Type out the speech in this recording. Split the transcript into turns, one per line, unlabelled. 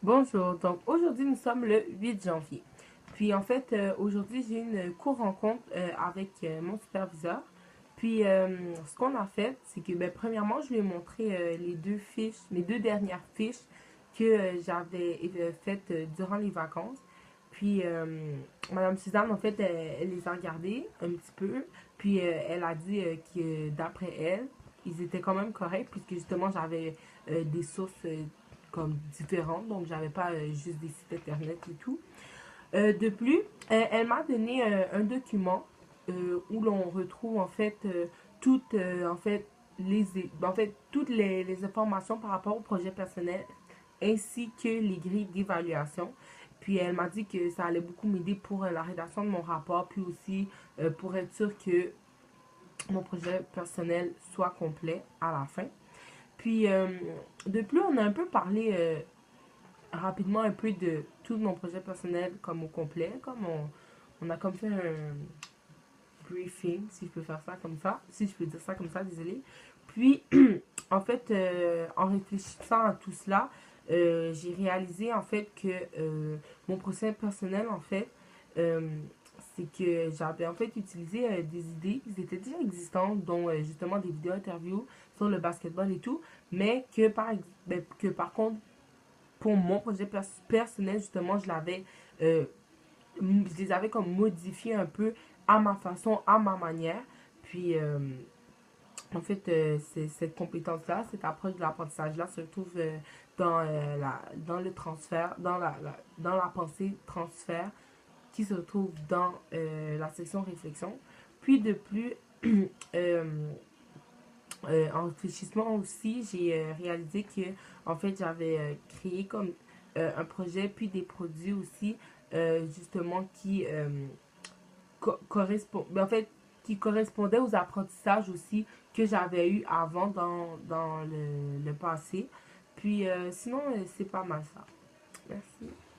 Bonjour, donc aujourd'hui nous sommes le 8 janvier. Puis en fait, aujourd'hui j'ai eu une cour rencontre avec mon superviseur. Puis ce qu'on a fait, c'est que premièrement, je lui ai montré les deux fiches, mes deux dernières fiches que j'avais faites durant les vacances. Puis Madame Suzanne, en fait, elle les a regardées un petit peu. Puis elle a dit que d'après elle, ils étaient quand même corrects, puisque justement j'avais des sources comme différentes, donc j'avais pas juste des sites internet et tout. De plus, elle m'a donné un document où l'on retrouve en fait toutes en fait toutes les informations par rapport au projet personnel ainsi que les grilles d'évaluation. Puis elle m'a dit que ça allait beaucoup m'aider pour la rédaction de mon rapport, puis aussi pour être sûr que mon projet personnel soit complet à la fin. Puis de plus, on a un peu parlé rapidement un peu de tout mon projet personnel comme au complet, comme on a comme fait un briefing, si je peux faire ça comme ça, si je peux dire ça comme ça, désolé. Puis, en fait, en réfléchissant à tout cela, j'ai réalisé en fait que mon projet personnel, en fait, euh, c'est que j'avais en fait utilisé des idées qui étaient déjà existantes, dont justement des vidéos interviews sur le basketball et tout, mais que par contre, pour mon projet personnel, justement, euh, je les avais comme modifiés un peu à ma façon, à ma manière. Puis, en fait, cette compétence-là, cette approche de l'apprentissage-là se retrouve dans le transfert, dans la pensée transfert qui se trouve dans la section réflexion. Puis de plus, euh, en réfléchissement aussi, j'ai réalisé que en fait j'avais créé comme un projet puis des produits aussi justement qui correspond en fait qui correspondaient aux apprentissages aussi que j'avais eu avant dans le passé. Puis sinon c'est pas mal ça. Merci.